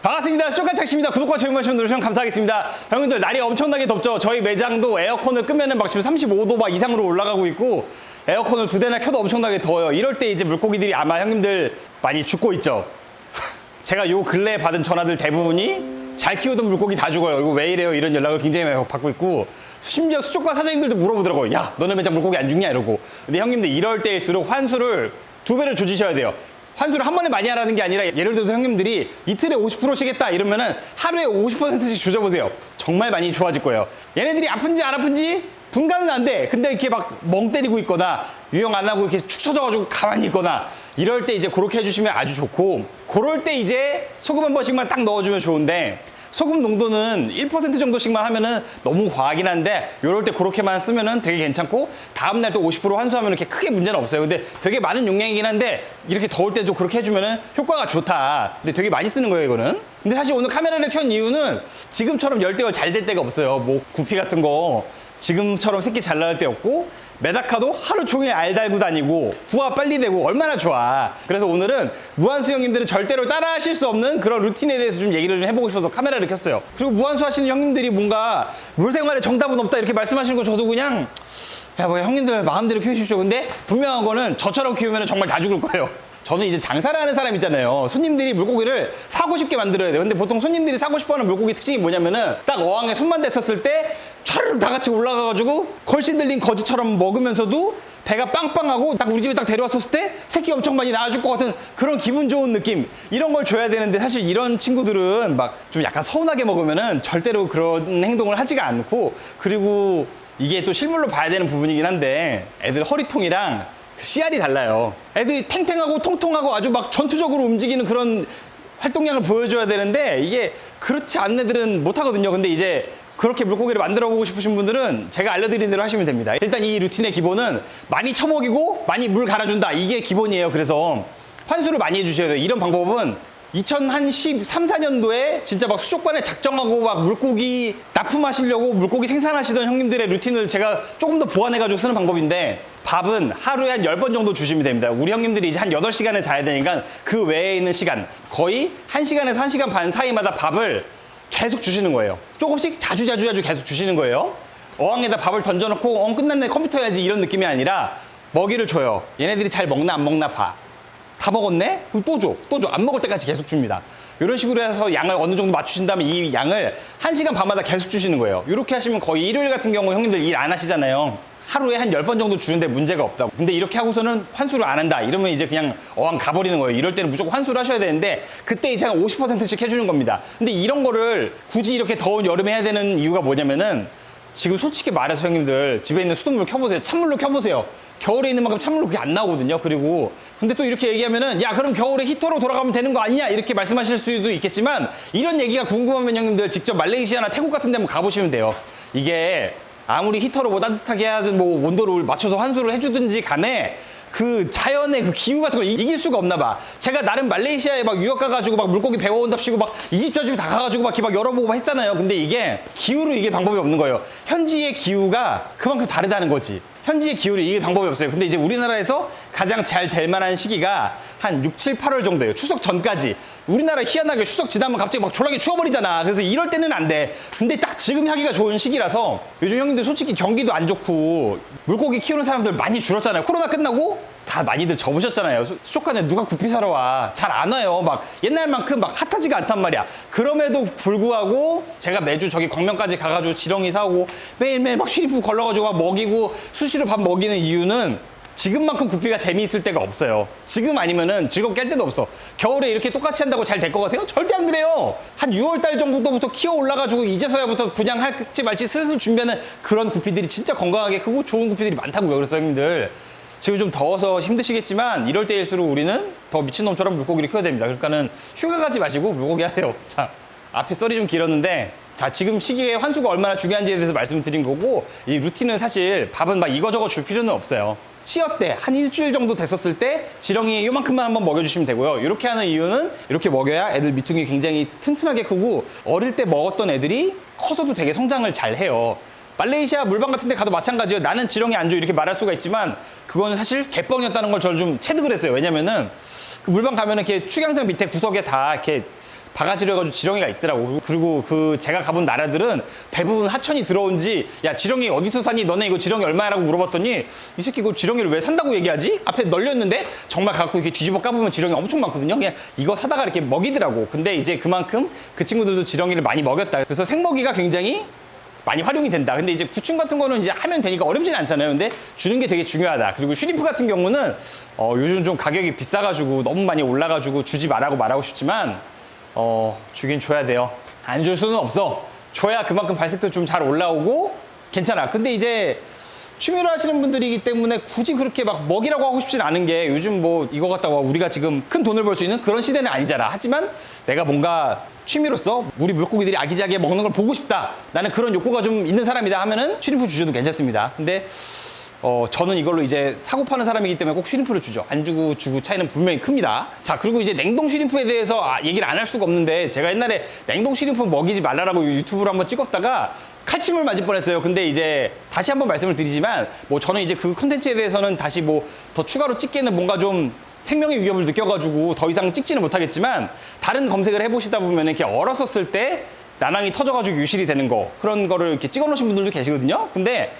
반갑습니다. 쇼카착시입니다. 구독과 좋아요 누르시면 감사하겠습니다. 형님들 날이 엄청나게 덥죠. 저희 매장도 에어컨을 끄면은 막 지금 35도 막 이상으로 올라가고 있고 에어컨을 2대나 켜도 엄청나게 더워요. 이럴 때 이제 물고기들이 아마 형님들 많이 죽고 있죠. 제가 요 근래에 받은 전화들 대부분이 잘 키우던 물고기 다 죽어요. 이거 왜 이래요? 이런 연락을 굉장히 많이 받고 있고 심지어 수족관 사장님들도 물어보더라고요. 야, 너네 매장 물고기 안 죽냐? 이러고. 근데 형님들 이럴 때일수록 환수를 2배를 조지셔야 돼요. 환수를 한 번에 많이 하라는 게 아니라 예를 들어서 형님들이 이틀에 50%씩 했다 이러면은 하루에 50%씩 조져보세요. 정말 많이 좋아질 거예요. 얘네들이 아픈지 안 아픈지 분간은 안 돼. 근데 이렇게 막 멍 때리고 있거나 유형 안 하고 이렇게 축 처져가지고 가만히 있거나 이럴 때 이제 그렇게 해주시면 아주 좋고, 그럴 때 이제 소금 한 번씩만 딱 넣어주면 좋은데 소금 농도는 1% 정도씩만 하면은 너무 과하긴 한데 요럴 때 그렇게만 쓰면은 되게 괜찮고 다음날 또 50% 환수하면 이렇게 크게 문제는 없어요. 근데 되게 많은 용량이긴 한데 이렇게 더울 때도 그렇게 해주면은 효과가 좋다. 근데 되게 많이 쓰는 거예요, 이거는. 근데 사실 오늘 카메라를 켠 이유는 지금처럼 열대어 잘 될 때가 없어요. 뭐 구피 같은 거 지금처럼 새끼 잘 나올 때 없고 메다카도 하루 종일 알 달고 다니고 부화 빨리 되고 얼마나 좋아. 그래서 오늘은 무한수 형님들은 절대로 따라 하실 수 없는 그런 루틴에 대해서 좀 얘기를 좀 해보고 싶어서 카메라를 켰어요. 그리고 무한수 하시는 형님들이 뭔가 물생활에 정답은 없다 이렇게 말씀하시는 거 저도 그냥 야, 뭐 형님들 마음대로 키우십시오. 근데 분명한 거는 저처럼 키우면 정말 다 죽을 거예요. 저는 이제 장사를 하는 사람 있잖아요. 손님들이 물고기를 사고 싶게 만들어야 돼요. 근데 보통 손님들이 사고 싶어 하는 물고기 특징이 뭐냐면은 딱 어항에 손만 댔었을 때 촤르륵 다 같이 올라가가지고 걸신 들린 거지처럼 먹으면서도 배가 빵빵하고 딱 우리 집에 딱 데려왔었을 때 새끼 엄청 많이 낳아줄 것 같은 그런 기분 좋은 느낌, 이런 걸 줘야 되는데 사실 이런 친구들은 막 좀 약간 서운하게 먹으면은 절대로 그런 행동을 하지가 않고, 그리고 이게 또 실물로 봐야 되는 부분이긴 한데 애들 허리통이랑 씨알이 달라요. 애들이 탱탱하고 통통하고 아주 막 전투적으로 움직이는 그런 활동량을 보여줘야 되는데 이게 그렇지 않은 애들은 못하거든요. 근데 이제 그렇게 물고기를 만들어 보고 싶으신 분들은 제가 알려드린 대로 하시면 됩니다. 일단 이 루틴의 기본은 많이 처먹이고 많이 물 갈아준다, 이게 기본이에요. 그래서 환수를 많이 해주셔야 돼요. 이런 방법은 2013, 14년도에 진짜 막 수족관에 작정하고 막 물고기 납품하시려고 물고기 생산하시던 형님들의 루틴을 제가 조금 더 보완해가지고 쓰는 방법인데, 밥은 하루에 한 10번 정도 주시면 됩니다. 우리 형님들이 이제 한 8시간을 자야 되니까 그 외에 있는 시간 거의 1시간에서 1시간 반 사이마다 밥을 계속 주시는 거예요. 조금씩 자주 계속 주시는 거예요. 어항에다 밥을 던져놓고 끝났네 컴퓨터 해야지 이런 느낌이 아니라 먹이를 줘요. 얘네들이 잘 먹나 안 먹나 봐. 다 먹었네? 그럼 또 줘. 안 먹을 때까지 계속 줍니다. 이런 식으로 해서 양을 어느 정도 맞추신 다음에 이 양을 1시간 반마다 계속 주시는 거예요. 이렇게 하시면 거의 일요일 같은 경우 형님들 일 안 하시잖아요. 하루에 한 10번 정도 주는데 문제가 없다고. 근데 이렇게 하고서는 환수를 안 한다 이러면 이제 그냥 어항 가버리는 거예요. 이럴 때는 무조건 환수를 하셔야 되는데 그때 이제 한 50%씩 해주는 겁니다. 근데 이런 거를 굳이 이렇게 더운 여름에 해야 되는 이유가 뭐냐면은, 지금 솔직히 말해서 형님들 집에 있는 수돗물 켜보세요. 찬물로 켜보세요. 겨울에 있는 만큼 찬물로 그게 안 나오거든요. 그리고 근데 또 이렇게 얘기하면은 야 그럼 겨울에 히터로 돌아가면 되는 거 아니냐 이렇게 말씀하실 수도 있겠지만, 이런 얘기가 궁금하면 형님들 직접 말레이시아나 태국 같은 데 한번 가보시면 돼요. 이게 아무리 히터로 뭐 따뜻하게 하든 뭐 온도를 맞춰서 환수를 해주든지 간에 그 자연의 그 기후 같은 걸 이길 수가 없나 봐. 제가 나름 말레이시아에 막 유학 가가지고 막 물고기 배워온답시고 막 이 집 저 집 다 가가지고 막 이렇게 막 열어보고 막 했잖아요. 근데 이게 기후로 이길 방법이 없는 거예요. 현지의 기후가 그만큼 다르다는 거지. 현지의 기후를 이길 방법이 없어요. 근데 이제 우리나라에서 가장 잘 될 만한 시기가 한 6, 7, 8월 정도예요. 추석 전까지. 우리나라 희한하게 추석 지나면 갑자기 막 졸라게 추워버리잖아. 그래서 이럴 때는 안 돼. 근데 딱 지금 하기가 좋은 시기라서 요즘 형님들 솔직히 경기도 안 좋고 물고기 키우는 사람들 많이 줄었잖아요. 코로나 끝나고 다 많이들 접으셨잖아요. 수족관에 누가 구피 사러 와. 잘 안 와요. 막 옛날만큼 막 핫하지가 않단 말이야. 그럼에도 불구하고 제가 매주 저기 광명까지 가가지고 지렁이 사오고 매일매일 막 쉬리프 걸러가지고 막 먹이고 수시로 밥 먹이는 이유는 지금만큼 구피가 재미있을 때가 없어요. 지금 아니면은 즐겁게 할 때도 없어. 겨울에 이렇게 똑같이 한다고 잘 될 것 같아요? 절대 안 그래요. 한 6월달 정도부터 키워 올라가지고 이제서야부터 분양할지 말지 슬슬 준비하는 그런 구피들이 진짜 건강하게 크고 좋은 구피들이 많다고요. 그래서 형님들 지금 좀 더워서 힘드시겠지만 이럴 때일수록 우리는 더 미친놈처럼 물고기를 키워야 됩니다. 그러니까는 휴가 가지 마시고 물고기 하세요. 자, 앞에 썰이 좀 길었는데, 자, 지금 시기에 환수가 얼마나 중요한지에 대해서 말씀드린 거고, 이 루틴은 사실 밥은 막 이거저거 줄 필요는 없어요. 치어 때 한 일주일 정도 됐었을 때 지렁이 요만큼만 한번 먹여주시면 되고요. 이렇게 하는 이유는 이렇게 먹여야 애들 미퉁이 굉장히 튼튼하게 크고 어릴 때 먹었던 애들이 커서도 되게 성장을 잘 해요. 말레이시아 물방 같은 데 가도 마찬가지예요. 나는 지렁이 안 줘 이렇게 말할 수가 있지만 그거는 사실 개뻥이었다는 걸 저는 좀 체득을 했어요. 왜냐면은 그 물방 가면은 이렇게 축양장 밑에 구석에 다 이렇게 바가지로 해가지고 지렁이가 있더라고. 그리고 그 제가 가본 나라들은 대부분 하천이 들어온지 야 지렁이 어디서 사니? 너네 이거 지렁이 얼마라고 물어봤더니 이 새끼 이거 지렁이를 왜 산다고 얘기하지? 앞에 널렸는데 정말 갖고 이렇게 뒤집어 까보면 지렁이 엄청 많거든요. 그냥 이거 사다가 이렇게 먹이더라고. 근데 이제 그만큼 그 친구들도 지렁이를 많이 먹였다. 그래서 생먹이가 굉장히 많이 활용이 된다. 근데 이제 구충 같은 거는 이제 하면 되니까 어렵진 않잖아요. 근데 주는 게 되게 중요하다. 그리고 슈림프 같은 경우는 요즘 좀 가격이 비싸가지고 너무 많이 올라가지고 주지 말라고 싶지만 주긴 줘야 돼요. 안 줄 수는 없어. 줘야 그만큼 발색도 좀 잘 올라오고 괜찮아. 근데 이제 취미로 하시는 분들이기 때문에 굳이 그렇게 막 먹이라고 하고 싶진 않은 게 요즘 뭐 이거 갖다가 우리가 지금 큰 돈을 벌 수 있는 그런 시대는 아니잖아. 하지만 내가 뭔가 취미로서 우리 물고기들이 아기자기하게 먹는 걸 보고 싶다. 나는 그런 욕구가 좀 있는 사람이다 하면은 슈림프 주셔도 괜찮습니다. 근데 저는 이걸로 이제 사고 파는 사람이기 때문에 꼭 슈림프를 주죠. 안 주고 주고 차이는 분명히 큽니다. 자, 그리고 이제 냉동 슈림프에 대해서 얘기를 안 할 수가 없는데 제가 옛날에 냉동 슈림프 먹이지 말라라고 유튜브로 한번 찍었다가 칼침을 맞을 뻔했어요. 근데 이제 다시 한번 말씀을 드리지만 뭐 저는 이제 그 컨텐츠에 대해서는 다시 뭐 더 추가로 찍기에는 뭔가 좀 생명의 위협을 느껴가지고 더 이상 찍지는 못하겠지만 다른 검색을 해보시다 보면 이렇게 얼었었을 때 난항이 터져가지고 유실이 되는 거 그런 거를 이렇게 찍어 놓으신 분들도 계시거든요. 근데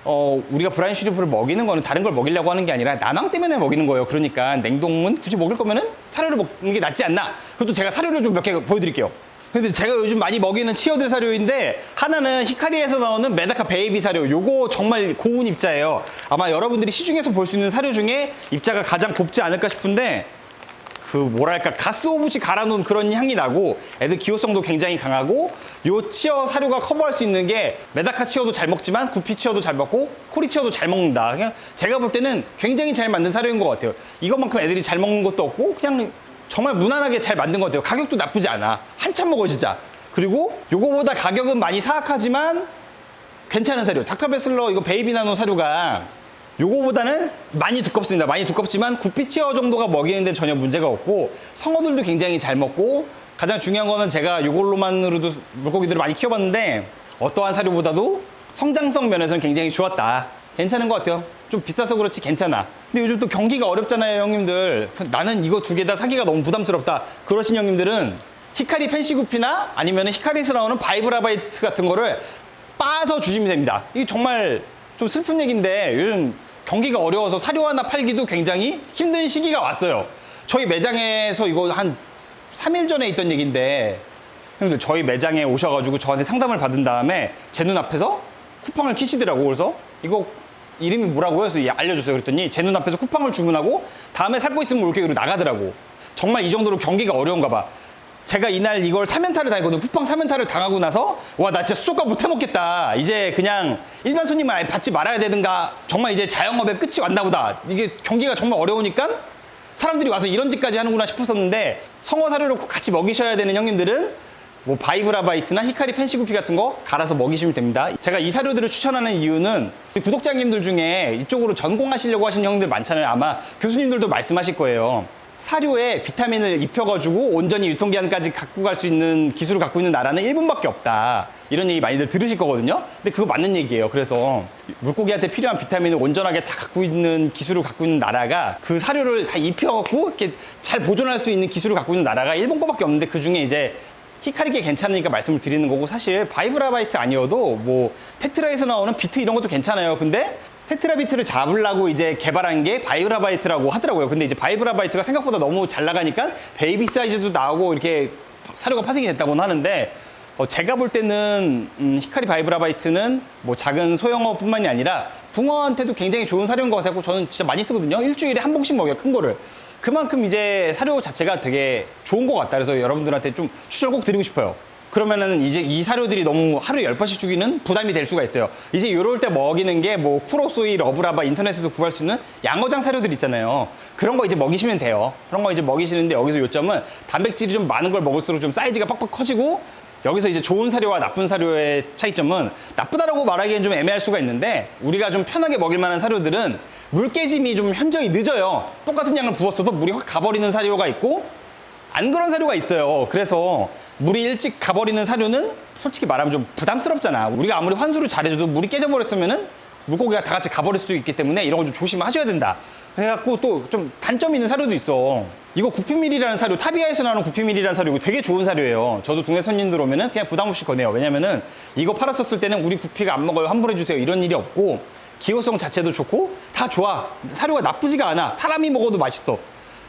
우리가 브라인 슈림프를 먹이는 거는 다른 걸 먹이려고 하는 게 아니라 난항 때문에 먹이는 거예요. 그러니까 냉동은 굳이 먹을 거면은 사료를 먹는 게 낫지 않나. 그것도 제가 사료를 좀 몇 개 보여드릴게요. 근데 제가 요즘 많이 먹이는 치어들 사료인데 하나는 히카리에서 나오는 메다카 베이비 사료. 요거 정말 고운 입자예요. 아마 여러분들이 시중에서 볼 수 있는 사료 중에 입자가 가장 곱지 않을까 싶은데 그 뭐랄까 가스오브시 갈아놓은 그런 향이 나고 애들 기호성도 굉장히 강하고 요 치어 사료가 커버할 수 있는 게 메다카 치어도 잘 먹지만 구피 치어도 잘 먹고 코리 치어도 잘 먹는다. 그냥 제가 볼 때는 굉장히 잘 만든 사료인 것 같아요. 이것만큼 애들이 잘 먹는 것도 없고 그냥 정말 무난하게 잘 만든 것 같아요. 가격도 나쁘지 않아. 한참 먹어 진짜. 그리고 요거보다 가격은 많이 사악하지만 괜찮은 사료. 닥터베슬러 이거 베이비 나노 사료가 요거보다는 많이 두껍습니다. 많이 두껍지만 구피치어 정도가 먹이는데 전혀 문제가 없고 성어들도 굉장히 잘 먹고 가장 중요한 거는 제가 요걸로만으로도 물고기들을 많이 키워봤는데 어떠한 사료보다도 성장성 면에서는 굉장히 좋았다. 괜찮은 것 같아요. 좀 비싸서 그렇지 괜찮아. 근데 요즘 또 경기가 어렵잖아요, 형님들. 나는 이거 두 개 다 사기가 너무 부담스럽다. 그러신 형님들은 히카리 펜시구피나 아니면 히카리에서 나오는 바이브라바이트 같은 거를 빠서 주시면 됩니다. 이게 정말 좀 슬픈 얘기인데 요즘 경기가 어려워서 사료 하나 팔기도 굉장히 힘든 시기가 왔어요. 저희 매장에서 이거 한 3일 전에 있던 얘기인데 형님들 저희 매장에 오셔가지고 저한테 상담을 받은 다음에 제 눈앞에서 쿠팡을 키시더라고. 그래서 이거 이름이 뭐라고 해서 알려주세요. 그랬더니 제 눈앞에서 쿠팡을 주문하고 다음에 살고 있으면 올게로 나가더라고. 정말 이 정도로 경기가 어려운가 봐. 제가 이날 이걸 3연타를 당했거든요. 쿠팡 3연타를 당하고 나서 와 나 진짜 수족관 못 해먹겠다. 이제 그냥 일반 손님을 아예 받지 말아야 되든가 정말 이제 자영업의 끝이 왔나 보다. 이게 경기가 정말 어려우니까 사람들이 와서 이런 짓까지 하는구나 싶었었는데 성어 사료를 꼭 같이 먹이셔야 되는 형님들은 뭐 바이브라바이트나 히카리 펜시구피 같은 거 갈아서 먹이시면 됩니다. 제가 이 사료들을 추천하는 이유는 구독자님들 중에 이쪽으로 전공하시려고 하시는 형들 많잖아요. 아마 교수님들도 말씀하실 거예요. 사료에 비타민을 입혀가지고 온전히 유통기한까지 갖고 갈 수 있는 기술을 갖고 있는 나라는 일본밖에 없다. 이런 얘기 많이들 들으실 거거든요. 근데 그거 맞는 얘기예요. 그래서 물고기한테 필요한 비타민을 온전하게 다 갖고 있는 기술을 갖고 있는 나라가 그 사료를 다 입혀갖고 이렇게 잘 보존할 수 있는 기술을 갖고 있는 나라가 일본 거밖에 없는데 그 중에 이제 히카리게 괜찮으니까 말씀을 드리는 거고 사실 바이브라바이트 아니어도 뭐 테트라에서 나오는 비트 이런 것도 괜찮아요. 근데 테트라비트를 잡으려고 이제 개발한 게 바이브라바이트라고 하더라고요. 근데 이제 바이브라바이트가 생각보다 너무 잘 나가니까 베이비 사이즈도 나오고 이렇게 사료가 파생이 됐다고는 하는데 제가 볼 때는 히카리 바이브라바이트는 뭐 작은 소형어뿐만이 아니라 붕어한테도 굉장히 좋은 사료인 것 같고 저는 진짜 많이 쓰거든요. 일주일에 한 봉씩 먹여요. 큰 거를. 그만큼 이제 사료 자체가 되게 좋은 것 같다. 그래서 여러분들한테 좀 추천을 꼭 드리고 싶어요. 그러면은 이제 이 사료들이 너무 하루에 10번씩 주기는 부담이 될 수가 있어요. 이제 요럴 때 먹이는 게 뭐 쿠로소이, 러브라바 인터넷에서 구할 수 있는 양어장 사료들 있잖아요. 그런 거 이제 먹이시면 돼요. 그런 거 이제 먹이시는데 여기서 요점은 단백질이 좀 많은 걸 먹을수록 좀 사이즈가 빡빡 커지고 여기서 이제 좋은 사료와 나쁜 사료의 차이점은 나쁘다라고 말하기엔 좀 애매할 수가 있는데 우리가 좀 편하게 먹일 만한 사료들은 물 깨짐이 좀 현저히 늦어요. 똑같은 양을 부었어도 물이 확 가버리는 사료가 있고 안 그런 사료가 있어요. 그래서 물이 일찍 가버리는 사료는 솔직히 말하면 좀 부담스럽잖아. 우리가 아무리 환수를 잘해줘도 물이 깨져버렸으면은 물고기가 다 같이 가버릴 수 있기 때문에 이런 거 좀 조심하셔야 된다. 그래갖고 또 좀 단점이 있는 사료도 있어. 이거 구피밀이라는 사료, 타비아에서 나오는 구피밀이라는 사료, 이거 되게 좋은 사료예요. 저도 동네 손님들 오면은 그냥 부담 없이 권해요. 왜냐면은 이거 팔았었을 때는 우리 구피가 안 먹어요, 환불해주세요, 이런 일이 없고, 기호성 자체도 좋고 다 좋아. 사료가 나쁘지가 않아. 사람이 먹어도 맛있어.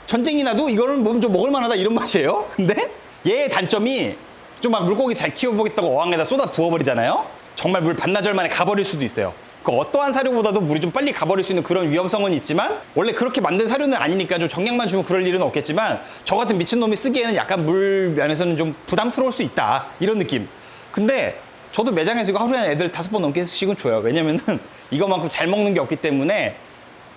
전쟁이 나도 이거는 뭐 좀 먹을만하다, 이런 맛이에요. 근데 얘의 단점이 좀 막 물고기 잘 키워보겠다고 어항에다 쏟아 부어버리잖아요. 정말 물 반나절 만에 가버릴 수도 있어요. 그 어떠한 사료보다도 물이 좀 빨리 가버릴 수 있는 그런 위험성은 있지만, 원래 그렇게 만든 사료는 아니니까 좀 정량만 주면 그럴 일은 없겠지만, 저 같은 미친놈이 쓰기에는 약간 물 면에서는 좀 부담스러울 수 있다, 이런 느낌. 근데 저도 매장에서 이거 하루에 애들 5번 넘게씩은 줘요. 왜냐면은 이거만큼 잘 먹는 게 없기 때문에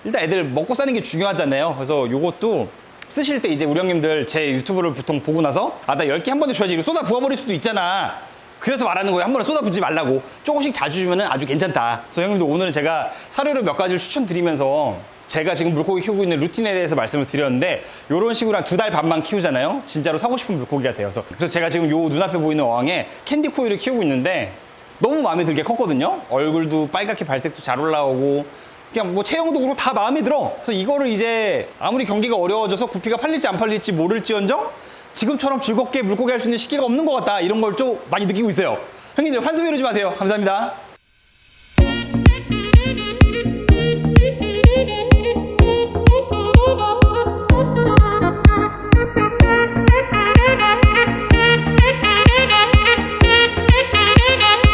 일단 애들 먹고 사는 게 중요하잖아요. 그래서 요것도 쓰실 때 이제 우리 형님들 제 유튜브를 보통 보고 나서, 아, 나 10개 한 번에 줘야지, 이거 쏟아 부어버릴 수도 있잖아, 그래서 말하는 거예요. 한 번에 쏟아 붓지 말라고. 조금씩 자주 주면 아주 괜찮다. 그래서 형님들 오늘은 제가 사료를 몇 가지를 추천드리면서 제가 지금 물고기 키우고 있는 루틴에 대해서 말씀을 드렸는데, 이런 식으로 한 2달 반만 키우잖아요. 진짜로 사고 싶은 물고기가 되어서. 그래서 제가 지금 요 눈앞에 보이는 어항에 캔디코일을 키우고 있는데 너무 마음에 들게 컸거든요. 얼굴도 빨갛게 발색도 잘 올라오고 그냥 뭐 체형도 그렇고 다 마음에 들어. 그래서 이거를 이제 아무리 경기가 어려워져서 구피가 팔릴지 안 팔릴지 모를지언정 지금처럼 즐겁게 물고기 할 수 있는 시기가 없는 것 같다, 이런 걸 좀 많이 느끼고 있어요. 형님들 환승 이러지 마세요. 감사합니다.